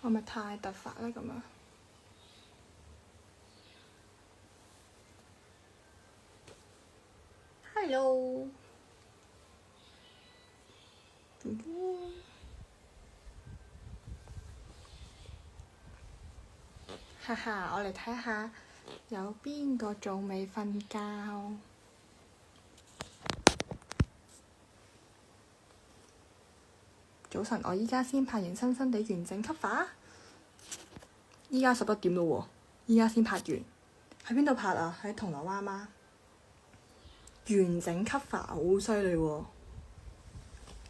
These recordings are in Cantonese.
我咪太突發咧咁樣。Hello，哈哈，我嚟睇下有邊個仲未瞓覺。早晨，我依家先拍完新新地完整 cover。依家11點咯喎，依家先拍完。喺邊度拍啊？喺銅鑼灣嗎？完整 cover 好犀利喎！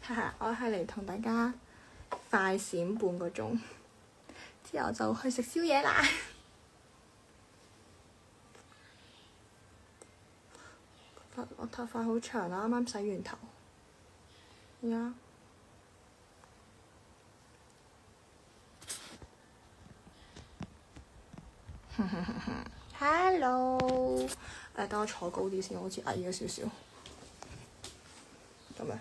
哈哈，我係嚟同大家快閃半個鐘，之後就去食宵夜啦。我頭髮好長啦，啱啱洗完頭。而家，Hello，等我坐高啲先，好似矮咗少少。咁樣。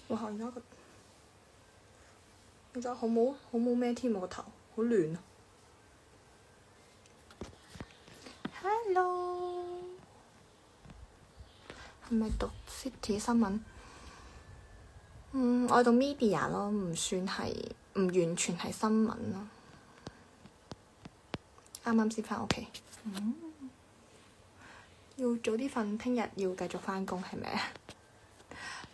哇！而家好冇咩添，我個頭好亂啊。Hello，係咪讀 City 新聞？我讀 media 咯，唔完全係新聞咯。啱啱先返屋企。要早啲瞓，聽日要繼續返工係咪啊？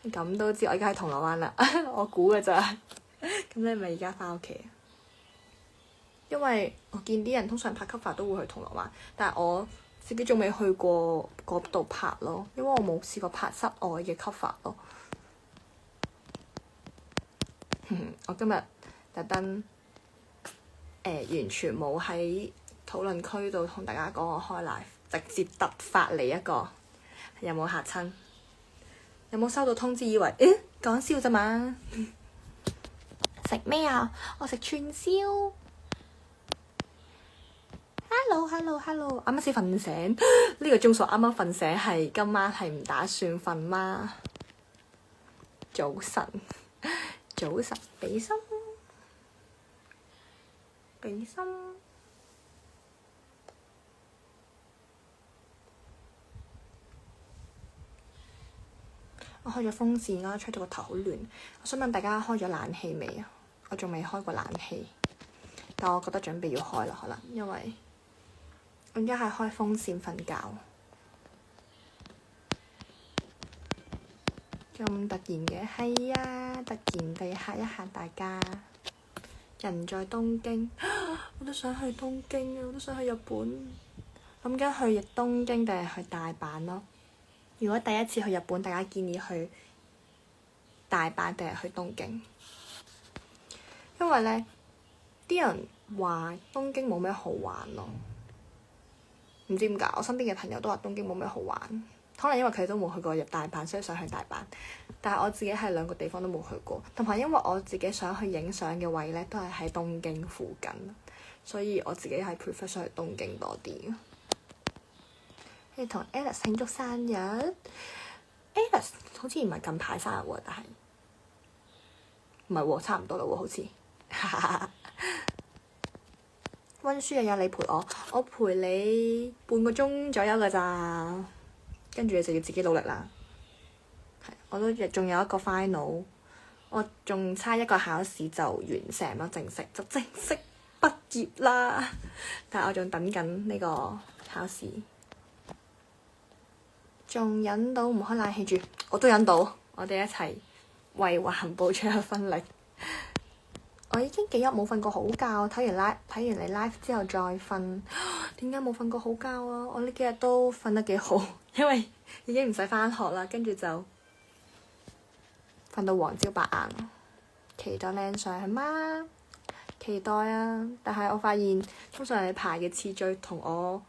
咁都知我而家喺銅鑼灣啦，我估㗎咋。咁你咪而家返屋企啊？因為我見啲人通常拍 cover 都會去銅鑼灣，但係我自己仲未去過嗰度拍咯，因為我冇試過拍室外嘅 cover 咯。我今日特登完全冇喺討論區度同大家講我開 live，直接突發嚟一個，有冇嚇親？有冇收到通知以為講笑咋嘛？食咩啊？我食串燒。Hello，啱啱先瞓醒，呢個鐘數啱啱瞓醒，係今晚係唔打算瞓嗎？早晨，俾心。我開咗風扇啦，吹到個頭好亂。我想問大家開咗冷氣未啊？我仲未開過冷氣，但我覺得準備要開啦，可能因為我而家係開風扇瞓覺。咁突然嘅，係啊！突然地嚇一嚇大家。人在東京，我都想去東京啊！我都想去日本。諗緊去東京定係去大阪咯？如果第一次去日本，大家建議去大阪定係去東京？因為呢啲人話東京冇咩好玩咯，唔知點解我身邊嘅朋友都話東京冇咩好玩，可能因為佢哋都冇去過入大阪，所以想去大阪。但係我自己係兩個地方都冇去過，同埋因為我自己想去影相嘅位呢，都係喺東京附近，所以我自己係 prefer 想去東京多啲。你同 Alice 慶祝生日 ？Alice 好似唔係近排生日喎，但係唔係喎，差唔多啦喎，好似。溫書又有你陪我陪你半個鐘左右㗎咋，跟住你就要自己努力啦。我都仲有一個 final， 我仲差一個考試就完成咯，正式畢業啦。但係我仲等緊呢個考試，仲忍到唔開冷氣住，我都忍到。我哋一齊為環保出一分力。我已經幾日冇瞓過好覺，睇完你 live 之後再瞓。點解冇瞓過好覺啊？我呢幾日都瞓得幾好，因為已經唔使返學啦，跟住就瞓到黃朝白晏。期待靚相係嗎？期待啊！但係我發現通常你排嘅次序同我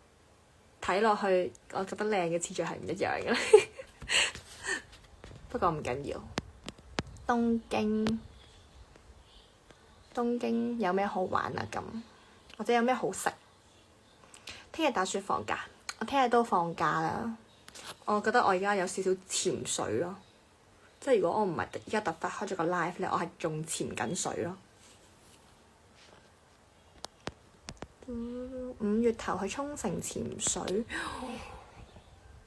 睇落去，我覺得靚嘅次序係唔一樣嘅。不過唔緊要。東京有咩好玩啊？咁或者有咩好食？聽日打算放假，我聽日都放假啦。我覺得我而家有少少潛水咯，即係如果我唔係而家突發開咗個 live 咧，我係仲潛緊水咯。5月頭去沖繩潛水，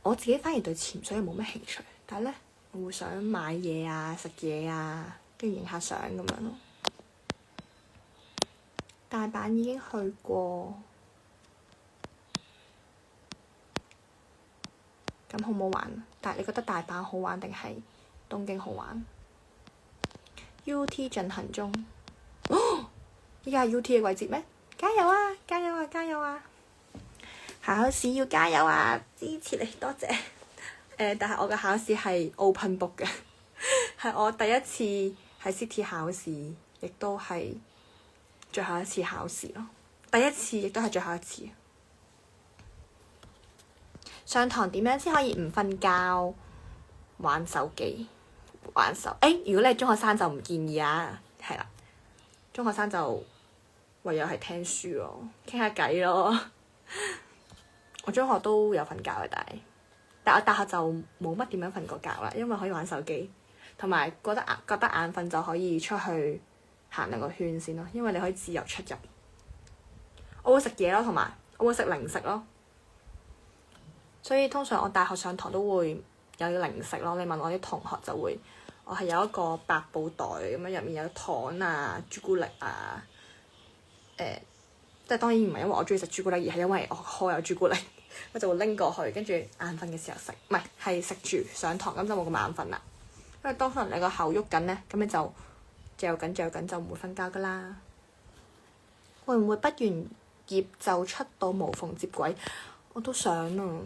我自己反而對潛水係冇乜興趣，但係咧我會想買嘢啊、食嘢啊，跟住影下相咁樣咯。大阪已經去過，咁好唔好玩？但係你覺得大阪好玩定係東京好玩？UT 進行中，依家係 UT 嘅季節咩？加油啊！加油啊！加油啊！考試要加油啊！支持你，多謝。但係我嘅考試係 open book 嘅，係我第一次喺 City 考試，亦都係最後一次考試咯。第一次亦都係最後一次。上堂點樣先可以唔瞓覺玩手機？玩手如果你係中學生就唔建議啊，係啦，中學生就唯有係聽書咯，傾下偈咯。我中學都有瞓覺嘅，但我大學就冇乜點樣瞓過覺啦，因為可以玩手機，同埋覺得眼瞓就可以出去行2個圈先咯，因為你可以自由出入。我會食嘢咯，同埋我會食零食咯，所以通常我大學上堂都會有零食咯。你問我啲同學就會，我係有一個百寶袋咁樣，入面有糖啊、朱古力啊。即係當然唔係因為我中意食朱古力，而係因為我開有朱古力，我就會拎過去，跟住眼瞓嘅時候食，唔係食住上堂，咁就冇咁眼瞓啦。因為當可能你個口喐緊咧，咁你就嚼緊就唔會瞓覺噶啦。會唔會畢完業就出到無縫接軌？我都想啊。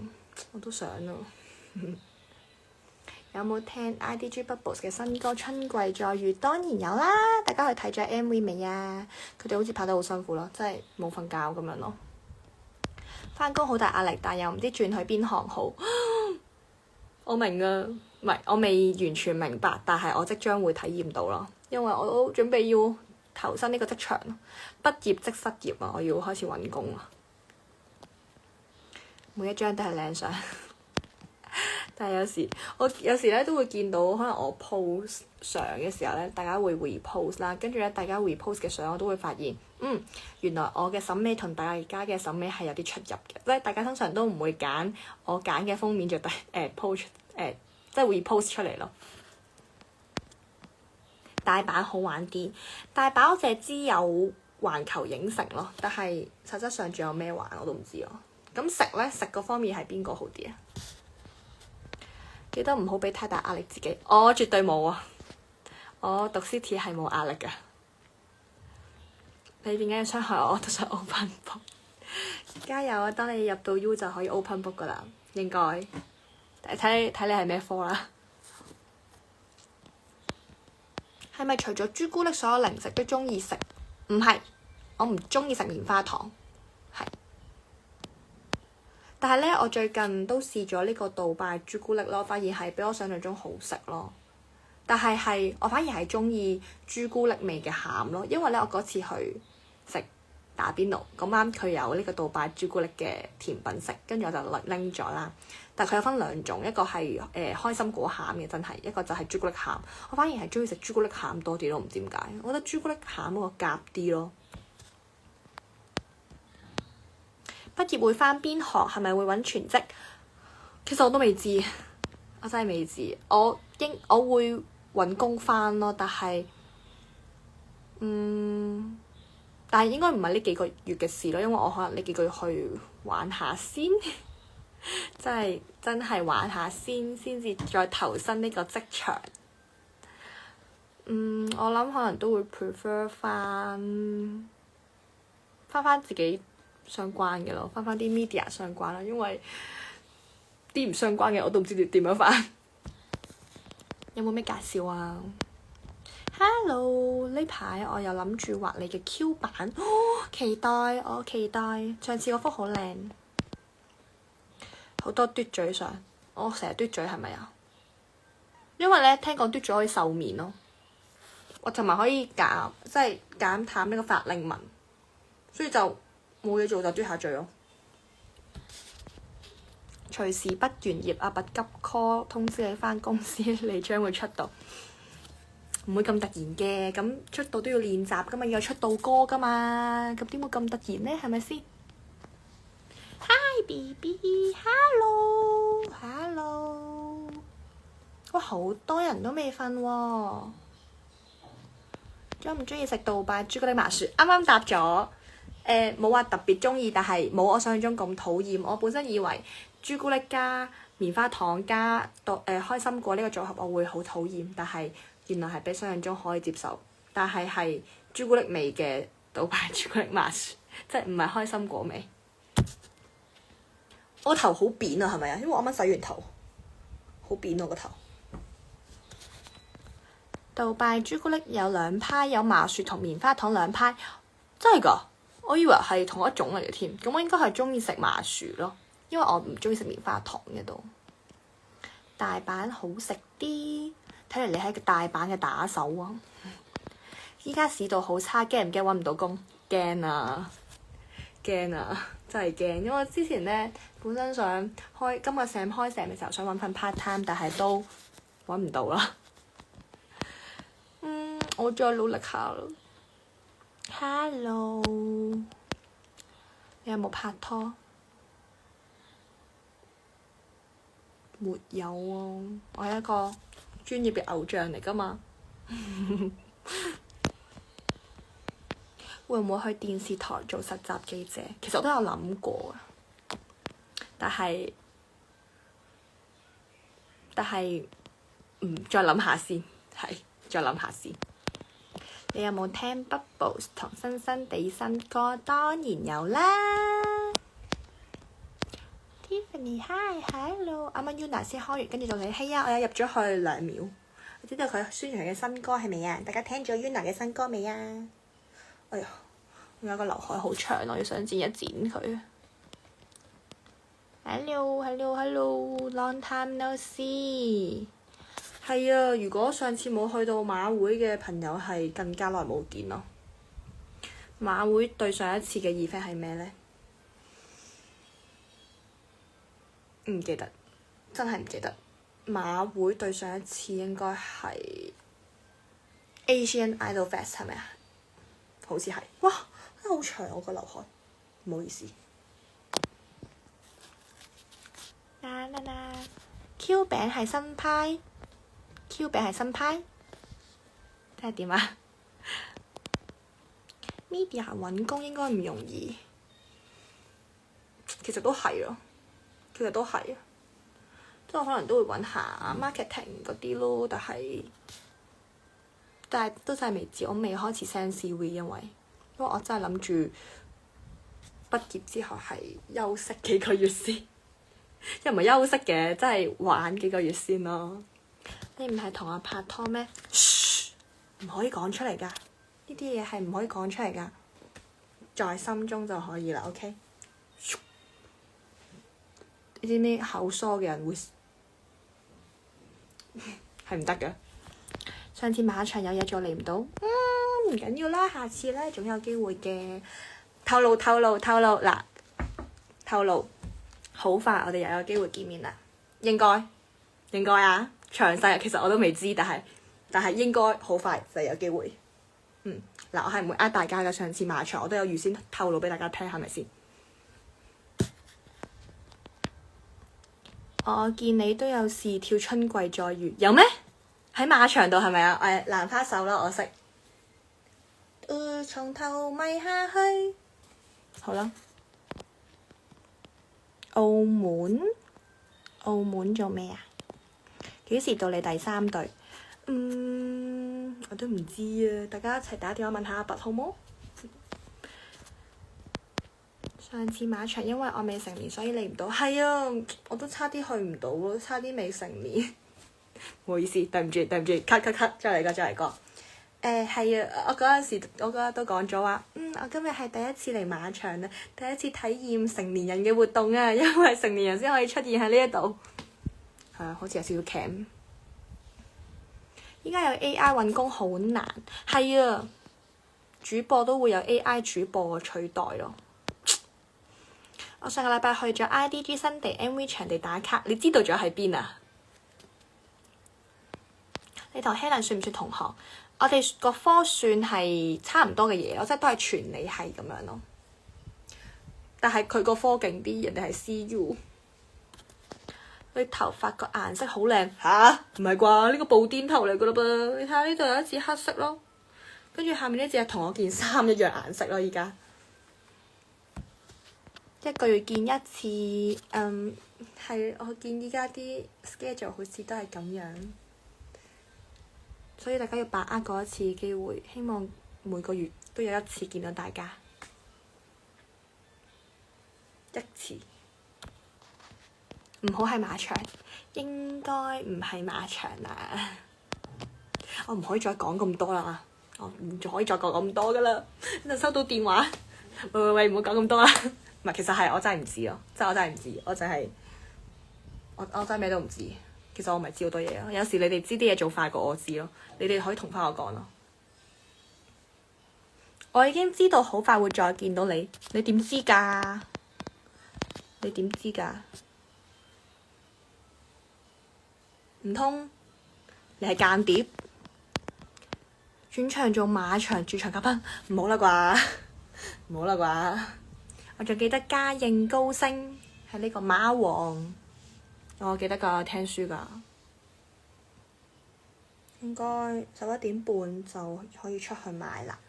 有冇聽 IDG Bubbles 嘅新歌《春季再遇》？當然有啦！大家去睇咗 MV 未啊？佢哋好似拍得好辛苦咯，真係冇瞓覺咁樣咯。返工好大壓力，但又唔知轉去邊行好。我明啊，唔係我未完全明白，但係我即將會體驗到咯，因為我都準備要投身呢個職場，畢業即失業啊！我要開始揾工啊！每一張都係靚相。但係有時咧都會見到，可能我 post 相嘅時候咧，大家會 repost 啦，跟住咧大家 repost 嘅相我都會發現，原來我嘅審美同大家嘅審美係有啲出入嘅，即係大家通常都唔會揀我揀嘅封面就post 即係 repost 出嚟咯。大阪好玩啲，大阪我淨係知有環球影城咯，但係實質上仲有咩玩我都唔知咯。咁食嗰方面係邊個好啲啊？記得唔好俾太大壓力自己。我絕對冇啊！我讀 City 係冇壓力㗎。你點解要傷害我？我都想 open book。加油啊！當你入到 U 就可以 open book 㗎啦，應該。睇你係咩科啦？係咪除咗朱古力，所有零食都中意食？唔係，我唔中意食棉花糖。係。但係咧，我最近都試咗呢個杜拜朱古力咯，發現係比我想象中好食咯。但係我反而係中意朱古力味嘅餡咯，因為咧我嗰次去食打邊爐，咁啱佢有呢個杜拜朱古力嘅甜品食，跟住我就拎咗啦。但係佢有分2種，一個係開心果餡嘅，真係一個就係朱古力餡。我反而係中意食朱古力餡多啲咯，唔知點解。我覺得朱古力餡嗰個夾啲咯。畢業會返邊行？係咪會揾全職？其實我都未知，我真係未知。我會揾工返咯，但係應該唔係呢幾個月嘅事咯，因為我可能呢幾個月去玩下先，真係玩下先至再投身呢個職場。我諗可能都會 prefer 返自己相關嘅咯，翻啲 media 相關啦，因為啲唔相關嘅我都唔知點樣翻。有冇咩介紹啊 ？Hello， 呢排我又諗住畫你嘅 Q 版，期待，我期待。上次嗰幅好靚，好多嘟嘴相，我成日嘟嘴係咪啊？因為咧聽講嘟嘴可以瘦面咯，我同埋可以減淡呢個法令紋，所以就冇嘢做就嘟下嘴咯。隨時畢完業啊，不急 call 通知你返公司，你將會出道。唔會咁突然嘅，咁出道都要練習噶嘛，要有出道歌噶嘛，咁點會咁突然呢？係咪先？Hi BB，Hello，Hello， 哇，好多人都未瞓喎。中唔中意食杜拜朱古力麻薯？啱啱答咗，冇話特別中意，但係冇我想象中咁討厭。我本身以為朱古力加棉花糖加開心果呢個組合我會好討厭，但係原來係比想象中可以接受。但係係朱古力味嘅杜拜朱古力麻薯，即係唔係開心果味。我頭好扁啊，係咪啊？因為我啱啱洗完頭，好扁我個頭。杜拜朱古力有兩派，有麻薯同棉花糖兩派，真係㗎？我以為係同一種嚟嘅添。咁我應該係中意食麻薯咯，因為我唔中意食棉花糖嘅都。大阪好食啲，睇嚟你係個大阪嘅打手啊！依家市道好差，驚唔驚揾唔到工？驚啊！驚啊！真係驚，因為我之前咧本身想開今個 sem 開 sem 嘅時候想揾份 part time，但係都揾唔到啦。我再努力下咯。Hello， 你有冇拍拖？沒有啊！我係一個專業嘅偶像嚟㗎嘛。會唔會去電視台做實習記者？其實我都有諗過啊，但係再諗下先，係再諗下先。你有冇聽 Bubbles 同新新地新歌？當然有啦。Tiffany hi，hello， 啱啱 Yuna 先開完，跟住就你係啊，我有入咗去2秒。我知道佢宣傳嘅新歌係咪啊？大家聽咗 Yuna 嘅新歌未啊？哎呀，我有個劉海好長，我要想剪一剪佢。Hello，long time no see。係啊，如果上次冇去到馬會嘅朋友係更加耐冇見咯。馬會對上一次嘅 event 係咩呢？唔記得，真係唔記得。馬會對上一次應該係 Asian Idol Fest 係咪啊？好似係。哇，真係好長我個劉海，唔好意思。Q 餅係新派。Q 餅係新派，睇下點啊？Media 揾工應該唔容易，其實都係咯，即係可能都會揾下 marketing 嗰啲咯，但係都真係未知，我未開始 send CV，因為我真係諗住畢業之後係休息幾個月先，又唔係休息嘅，真係玩幾個月先咯。你唔係同我拍拖咩？噓，唔可以講出嚟㗎，呢啲嘢係唔可以講出嚟㗎，在心中就可以啦。OK， 你知唔知口疏嘅人會係唔得㗎？上次馬場有嘢做嚟唔到，唔緊要啦，下次咧總有機會嘅。透露嗱，透露好快我哋又有機會見面啦，應該啊。詳細其實我都未知，但係應該好快就有機會。嗱，我係唔會呃大家嘅。上次馬場我都有預先透露俾大家聽，係咪先？我見你都有事跳春季再遇，有咩？喺馬場度係咪啊？蘭花手啦，我識。從頭迷下去。好啦。澳門做咩啊？幾時到你第3隊？我都唔知啊！大家一齊打電話問下阿拔好冇？上次馬場因為我未成年，所以嚟唔到。係啊，我都差啲去唔到咯，差啲未成年。唔好意思，對唔住，cut，再嚟過。係啊，我嗰日都講咗話，我今日係第一次嚟馬場啊，第一次體驗成年人嘅活動啊，因為成年人先可以出現喺呢一度。係啊，好似有少少 cam。依家有 AI 揾工好難，係啊，主播都會有 AI 主播取代咯。我上個禮拜去咗 IDG 新地 MV 場地打卡，你知道咗喺邊啊？你同 Helen 算唔算同學？我哋個科算係差唔多嘅嘢咯，即係都係傳理系咁樣咯。但係佢個科勁啲，人哋係 CU。佢頭髮個顏色好靚吓？唔係啩？呢個布甸頭嚟噶啦噃，你睇下呢度有一節黑色咯，跟住下面呢節係同我件衫一樣顏色咯。依家一個月見一次，係我見依家啲 schedule 好似都係咁樣。所以大家要把握嗰一次機會，希望每個月都有一次見到大家一次。唔好係馬場，應該唔係馬場啦。我唔可以再講咁多啦，我唔可以再講咁多噶啦。就收到電話，喂，唔好講咁多啦。唔係，其實係我真係唔知咯，即係我真係唔知，我就係我真係咩都唔知。其實我唔係知好多嘢咯，有時你哋知啲嘢做快過我知咯，你哋可以同翻我講咯。我已經知道好快會再見到你，你點知㗎？你點知㗎？唔通你係間諜？轉場做馬場駐場嘉賓？唔好啦啩，唔好啦啩。我仲記得嘉應高升係呢個馬王。我記得㗎，聽書㗎，應該11點半就可以出去買啦。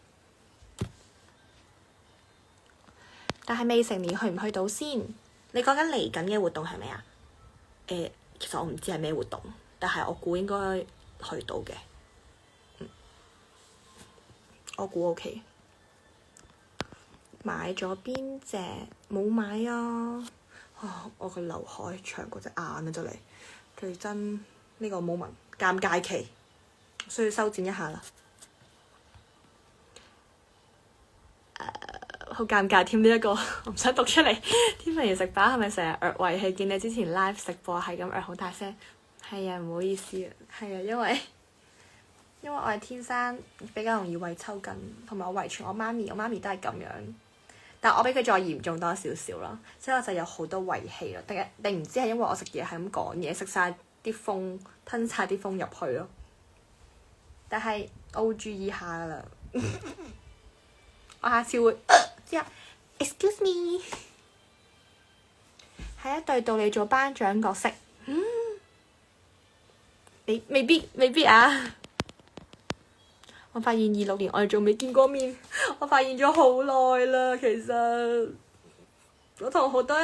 但係未成年去唔去到先？你講緊嚟緊嘅活動係咪啊？其實我唔知係咩活動，但係我估應該去到嘅。我估 OK。買咗邊隻？冇買啊！我個劉海長過隻眼啊，就嚟最真呢個 moment 尷尬期，需要修剪一下啦。好尷尬添呢一個，我唔想讀出嚟。天份爺食飽係咪成日惡胃氣？見你之前 live 直播係咁惡好大聲。係啊，唔好意思啊。係啊，因為我係天生比較容易胃抽筋，同埋我遺傳我媽咪都係咁樣。但我比佢再嚴重多少少咯，所以我就有好多胃氣咯。定唔知係因為我食嘢係咁講嘢，食晒啲風，吞晒啲風入去咯。但係我會注意下噶啦，我下次會之後 excuse me， 係一對到你做頒獎角色，你未必啊！我發現26年我哋仲未見過面，我發現咗好耐啦。其實我同好多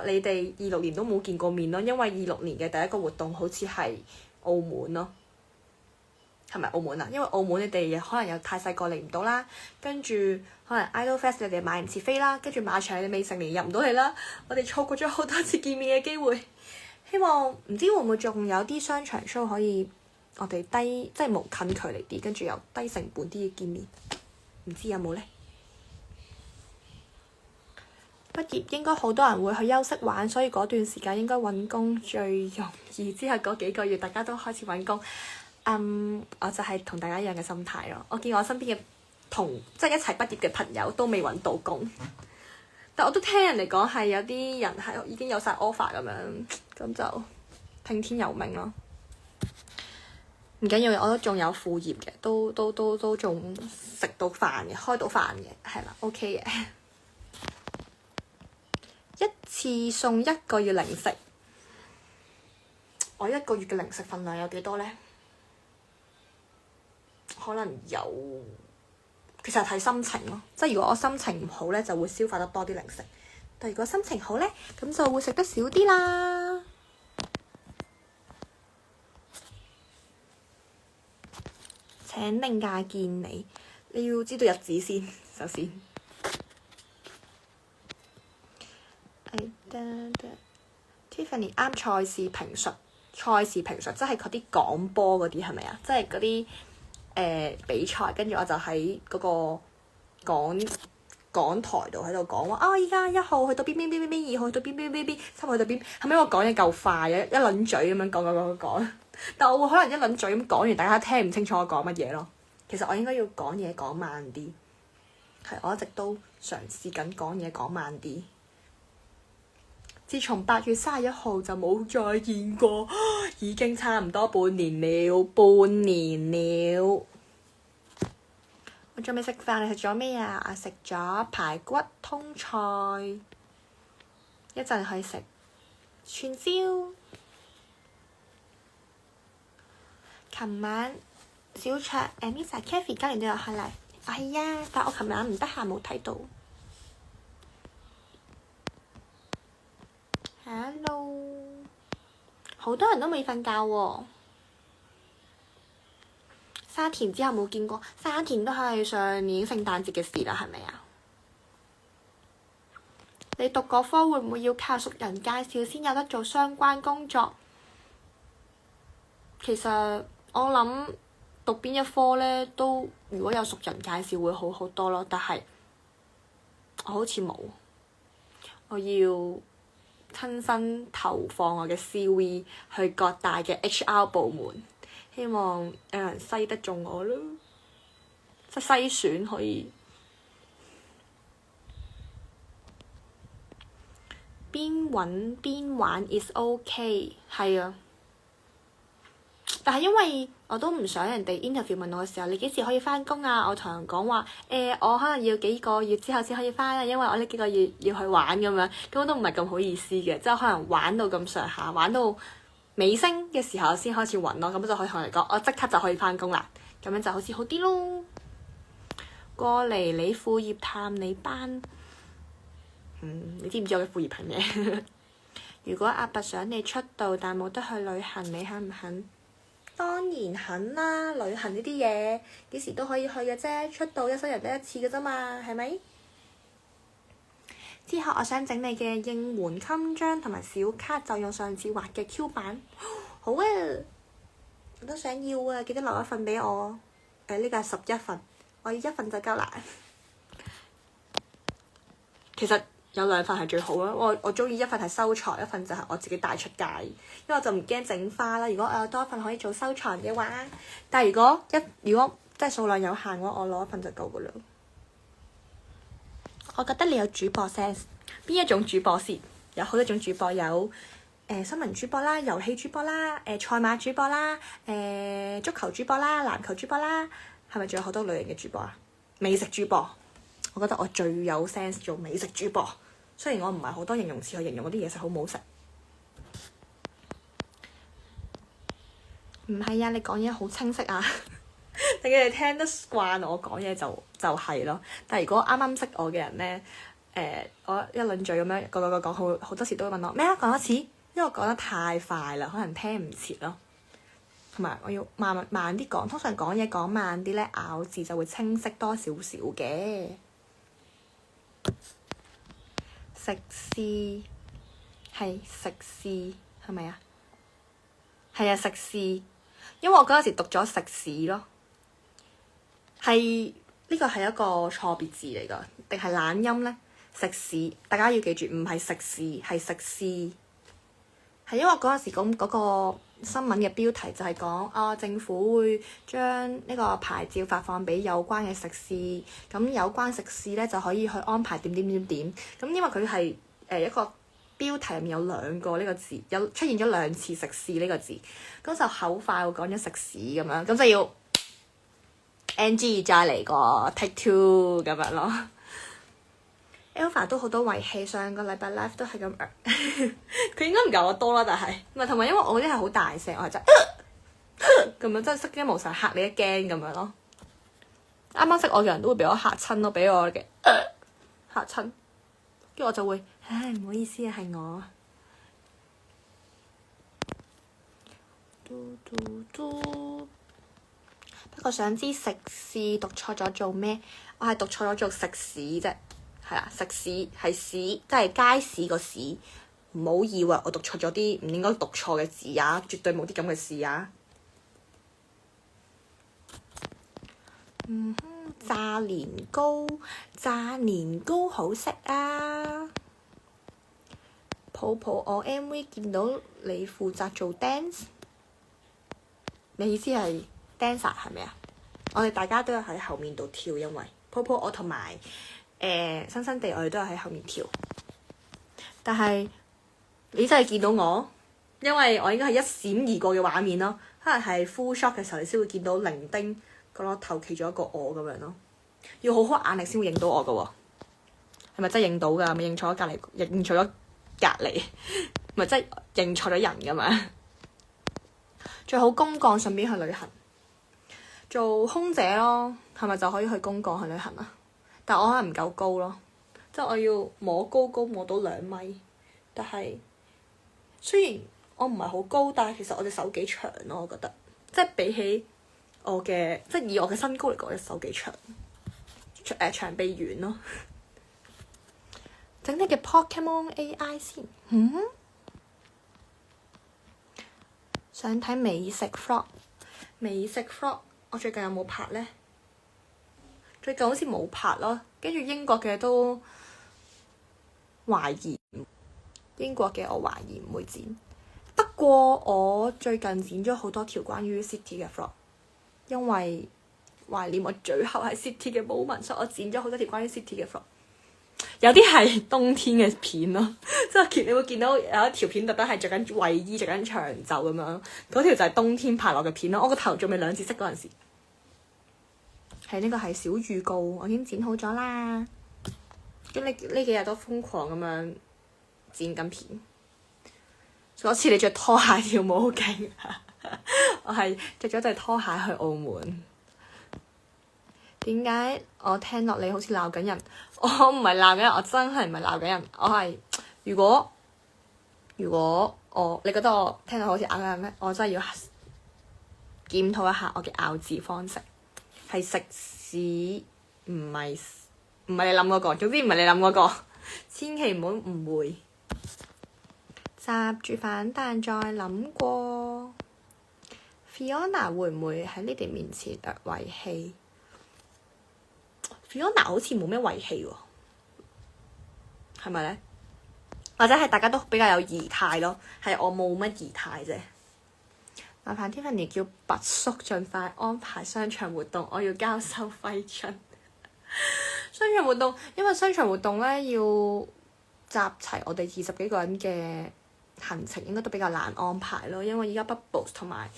你哋26年都冇見過面咯，因為26年嘅第一個活動好似係澳門咯，係咪澳門啊？因為澳門你哋可能又太細個嚟唔到啦，跟住可能 Idol Fest 你哋買唔切飛啦，跟住馬場你哋未成年入唔到去啦，我哋錯過咗好多次見面嘅機會。希望唔知會唔會仲有啲商場 show 可以我哋即係無近距離啲，跟住又低成本啲嘅見面，唔知有冇呢？畢業應該好多人會去休息玩，所以嗰段時間應該揾工最容易。之後嗰幾個月大家都開始揾工，我就係同大家一樣嘅心態咯。我見我身邊嘅即係一齊畢業嘅朋友都未揾到工，但我都聽人哋講係有啲人係已經有晒 offer 咁樣，咁就聽天由命咯。唔緊要嘅，我都仲有副業嘅，都仲食到飯嘅，開到飯嘅，係啦 OK 嘅。一次送1個月零食，我1個月嘅零食份量有幾多呢？可能有，其實睇心情咯。即係如果我心情唔好呢，就會消化得多啲零食；但如果心情好呢，咁就會食得少啲啦。請令假見你，你要知道日子先，首先。Tiffany 啱賽事評述即係嗰啲講波嗰啲係咪啊？即係嗰啲比賽，跟住我就喺嗰個講台度喺度講話啊！依家1號去到邊，2號去到邊，3號去到邊。係咪我講嘢夠快啊？一輪嘴咁樣講，但我會可能一輪嘴咁講完，大家聽唔清楚我講乜嘢咯。其實我應該要講嘢講慢啲，係我一直都嘗試緊講嘢講慢啲。自從8月31號就冇再見過，已經差唔多半年了。我仲未食飯，你食咗咩啊？我食咗排骨通菜，一陣去食串燒。琴晚小卓、Misa、Kathy 家人都有開 live。係啊，但我琴晚唔得閒冇睇到。Hello， 好多人都未瞓覺喎。沙田之後冇見過，沙田都係上年聖誕節嘅事啦，係咪啊？你讀嗰科會唔會要靠熟人介紹先有得做相關工作？其實我諗讀邊一科呢，都如果有熟人介紹會好好多咯，但係我好似冇，我要親身投放我嘅 CV 去各大嘅 HR 部門，希望有人篩得中我咯，即係篩選可以。邊揾邊玩 is OK， 係啊。但係因為我都唔想人哋 interview 問我嘅時候，你幾時可以返工啊？我同人講話我可能要幾個月之後先可以返啊，因為我呢幾個月要去玩咁樣，咁都唔係咁好意思嘅，即係可能玩到咁上下，玩到尾聲嘅時候先開始揾咯，咁就可以同人講我即刻就可以返工啦，咁樣就好似好啲咯。過嚟你副業探你班，你知唔知我嘅副業係咩？如果阿伯想你出道但冇得去旅行，你肯唔肯？當然肯啦，旅行呢啲嘢幾時都可以去嘅啫，出道一生人得一次嘅啫嘛，係咪？之後我想整你嘅應援襟章同埋小卡，就用上次畫嘅 Q 版。好啊，我都想要啊，記得留一份俾我。呢個係11份，我要1份就夠啦。其實有2份係最好啦，我中意1份係收藏，1份就係我自己帶出街，因為我就唔驚整花啦。如果我有多一份可以做收藏嘅話，但係如果即係數量有限嘅話，我攞1份就夠噶啦。我覺得你有主播 sense， 邊一種主播先？有好多種主播，有新聞主播啦、遊戲主播啦、賽馬主播啦、足球主播啦、籃球主播啦，係咪仲有好多類型嘅主播啊？美食主播。我覺得我最有 sense 做美食主播，雖然我唔係好多形容詞去形容嗰啲嘢食好唔好食。唔係啊，你講嘢好清晰啊，你哋聽得慣我講嘢就係咯。但係如果啱啱識我嘅人咧，我一輪嘴咁樣講好多時都會問我咩啊？講多次，因為我講得太快啦，可能聽唔切咯。同埋我要慢啲講，通常講嘢講慢啲咧，咬字就會清晰多少少嘅。食肆係食肆係咪啊？係啊，食肆，因為我嗰陣時讀咗食肆咯，係呢個係一個錯別字嚟㗎，定係懶音呢？食肆，大家要記住，唔係食肆，係食肆。係因為嗰陣時嗰個新聞嘅標題就係講政府會將呢個牌照發放俾有關嘅食肆，咁有關食肆咧就可以去安排點。咁因為佢係一個標題入面有2個呢個字，有出現咗2次食肆呢個字，咁就口快我講咗食肆咁樣，咁就要 NG 再嚟個 take two 咁樣咯。Alpha 都好多遺棄，上個禮拜 live 都係咁，佢應該唔夠我多啦，但係唔係同埋因為我嗰啲係好大聲，我係真咁樣，真係失驚無神嚇你一驚咁樣咯。啱啱識我嘅人都會俾我嚇親咯，俾我嘅嚇親，跟住我就會唔好意思啊，係我。不過想知食肆讀錯咗做咩？我係讀錯咗做食肆啫。係啦，食肆係市，即係街市個市，唔好以為我讀錯咗啲唔應該讀錯嘅字啊！絕對冇啲咁嘅事啊！炸年糕好食啊！抱抱我 MV 見到你負責做 dance， 你意思係 dancer 係咪啊？我哋大家都有喺後面度跳，因為抱抱我同埋新地我哋都有喺後面跳，但係你真係見到我，因為我應該係一閃而過嘅畫面咯。可能係 full shot 嘅時候，你先會見到零丁個攞頭企咗一個我咁樣咯。要好好眼力先會影到我噶喎。係咪真係影到㗎？咪影錯咗隔離，影錯咗隔離，咪真係影錯咗人㗎嘛？最好公幹順便去旅行，做空姐咯，係咪就可以去公幹去旅行啊？但我可能唔夠高咯，即係我要摸高摸到2米，但係雖然我唔係好高，但係其實我隻手幾長咯，我覺得即係比起我嘅即係以我嘅身高嚟講，我隻手幾長，長臂猿咯。整啲嘅 Pokemon AI 先，想睇美食 vlog， 美食 vlog 我最近有冇拍呢？最近好似冇拍咯，跟住英國嘅都懷疑，英國嘅我懷疑唔會剪。不過我最近剪咗好多條關於 City 嘅 vlog， 因為懷念我最後喺 City 嘅 moment， 所以我剪咗好多條關於 City 嘅 vlog。有啲係冬天嘅片咯，即係你會見到有一條片特登係着緊衞衣、着緊長袖咁樣，嗰條就係冬天拍落嘅片咯。我個頭仲未兩節色嗰陣時，係呢個係小預告，我已經剪好咗啦。咁呢幾日都瘋狂咁樣剪緊片。嗰次你着拖鞋跳舞好勁，我係着咗對拖鞋去澳門。點解我聽落你好似鬧緊人？我唔係鬧緊人，我真係唔係鬧緊人。我係如果你覺得我聽到好似咬緊人咩？我真係要檢討一下我嘅咬字方式。係食屎，唔係你諗嗰個。總之唔係你諗嗰個，千祈唔好誤會。閘住反彈再諗過。Fiona 會唔會喺你哋面前遺棄？Fiona 好似冇咩遺棄喎，係咪咧？或者係大家都比較有儀態咯，係我冇乜儀態啫。麻煩 Tiffany 叫拔叔盡快安排商場活動，我要交收揮春。商場活動，因為商場活動咧要集齊我哋20幾個人嘅行程，應該都比較難安排咯。因為依家 Bubbles 同埋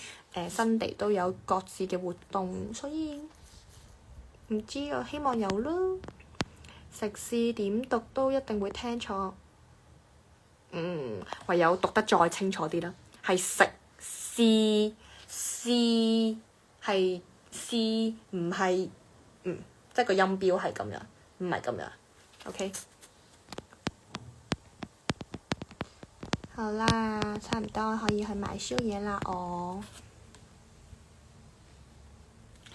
新地都有各自嘅活動，所以唔知啊，希望有咯。食肆點讀都一定會聽錯，唯有讀得再清楚啲啦。係食肆，係肆，唔係即係個音標係咁樣，唔係咁樣。OK， 好啦，差唔多可以去買宵夜啦，我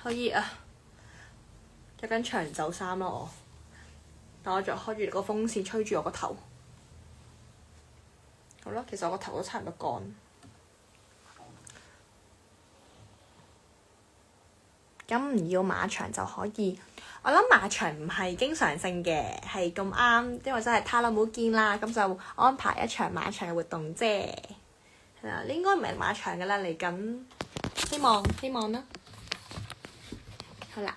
可以啊。着緊長袖衫咯，我，但我仲開住個風扇吹住我個頭。好啦，其實我個頭都差唔多乾。咁唔要馬場就可以，我諗馬場唔係經常性嘅，係咁啱，因為真係太耐冇見啦，咁就安排一場馬場嘅活動啫。係啦，你應該唔係馬場噶啦，嚟緊，希望啦。好啦。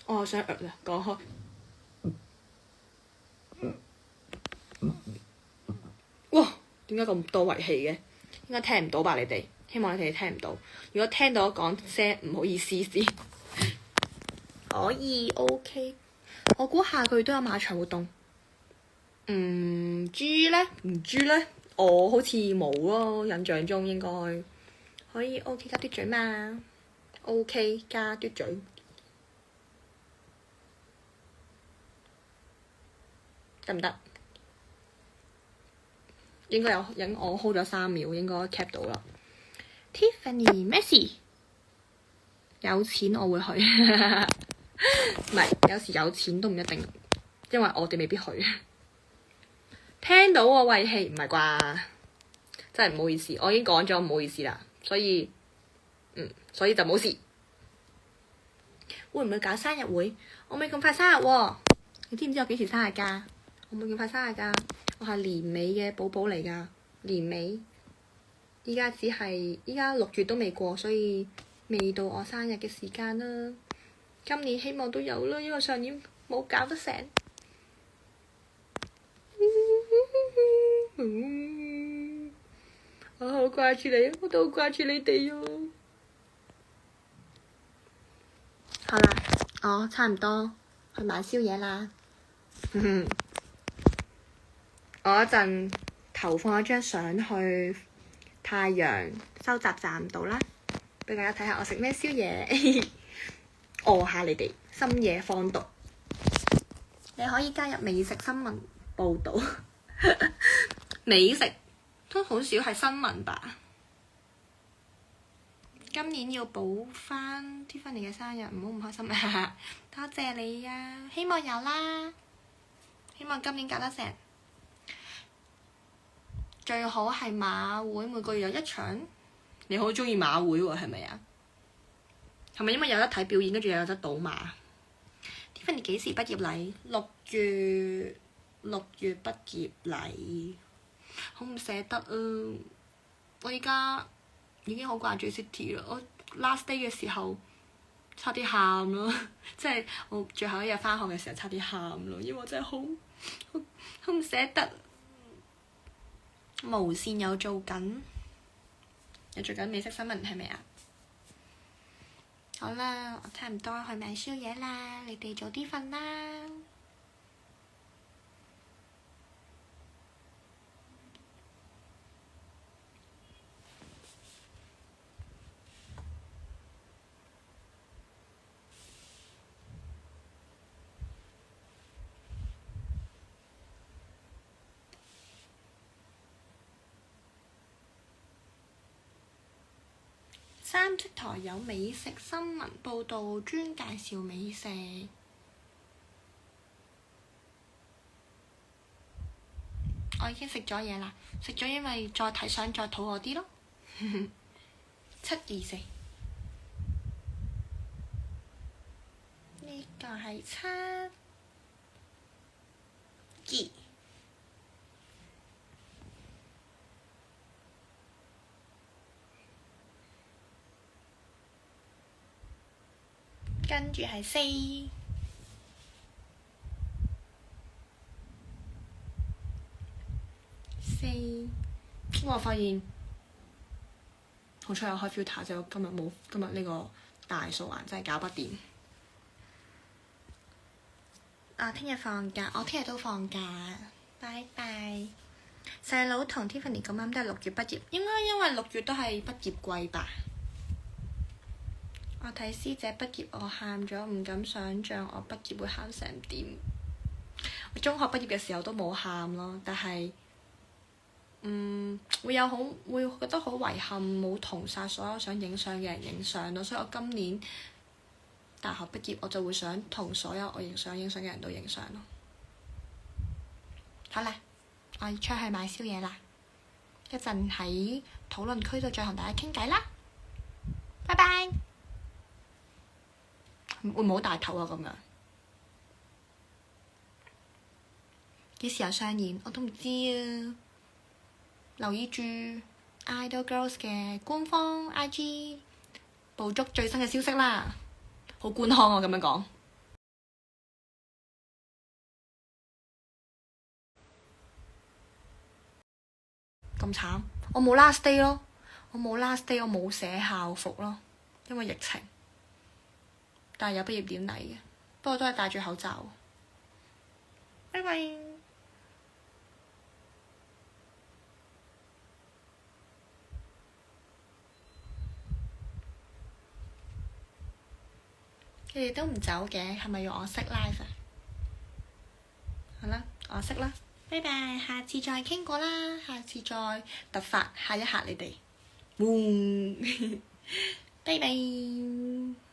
我想啦，講開。哇！點解咁多遺棄嘅？應該聽唔到吧？你哋，希望你哋聽唔到。如果聽到講聲唔好意思先。可以 OK。我估下個月都有馬場活動。唔知咧，我好似冇咯，印象中應該可以 OK 加啲嘴嘛。OK 加啲嘴。得唔得？應該有，我 hold 咗3秒，應該 cap 到啦。Tiffany Messi 有錢我會去，唔係有時有錢都唔一定，因為我哋未必去。聽到我遺棄唔係啩？真係唔好意思，我已經講咗唔好意思啦，所以就冇事。會唔會搞生日會？我未咁快生日喎，你知唔知我幾時生日㗎？我冇咁快生日㗎，我係年尾嘅寶寶嚟㗎，年尾。依家6月都未過，所以未到我生日嘅時間啦。今年希望都有啦，因為上年冇搞得成。我好掛住你，我都好掛住你哋啊！好啦，我差唔多去買宵夜啦。我嗰陣投放咗張相去太陽收集站度啦，俾大家睇下我食咩宵夜，餓下你哋深夜放毒。你可以加入美食新聞報導，美食都好少係新聞吧。今年要補翻 Tiffany 嘅生日，唔好唔開心啊！多謝你啊，希望有啦，希望今年搞得成。最好係馬會每個月有一場。你好中意馬會喎，係咪啊？係咪因為有得睇表演，跟住又有得賭馬？Tiffany 幾時畢業禮？6月畢業禮，好唔捨得啊！我而家已經好掛住 City 啦。我 last day 嘅時候差啲喊咯，即係我最後一日返學嘅時候差啲喊咯，因為我真係好唔捨得。無線有做緊美食新聞係咪啊？好啦，我差唔多去買宵夜啦，你哋早啲瞓啦。三色台有美食新聞報導，專介紹美食。我已經食咗嘢啦，食咗因為再睇相再肚餓啲咯。724，呢個係7二。跟住係4。我發現好彩有開 filter 啫，今日呢個大數顏真係搞不掂。聽日放假，我聽日都放假，拜拜。細佬同 Tiffany 咁啱都係6月畢業，應該因為6月都係畢業季吧。我睇師姐畢業，我喊咗，唔敢想像我畢業會喊成點。我中學畢業嘅時候都冇喊咯，但係會覺得好遺憾，冇同晒所有想影相嘅人影相咯。所以我今年大學畢業，我就會想同所有我想影相嘅人都影相咯。好啦，我要出去買宵夜啦，一陣喺討論區度再同大家傾偈啦。拜拜。會唔會好大頭啊？咁樣幾時有上演我都唔知啊！留意住 Idol Girls 嘅官方 IG， 捕捉最新嘅消息啦！好官腔啊，咁樣講咁慘，我冇 last day 咯，我冇寫校服咯，因為疫情。但係有畢業典禮嘅，不過都係戴住口罩。拜拜。你哋都唔走嘅，係咪要我熄 live 啊？好啦，我熄啦，拜拜，下次再傾過啦，下次再突發嚇一嚇你哋。拜拜。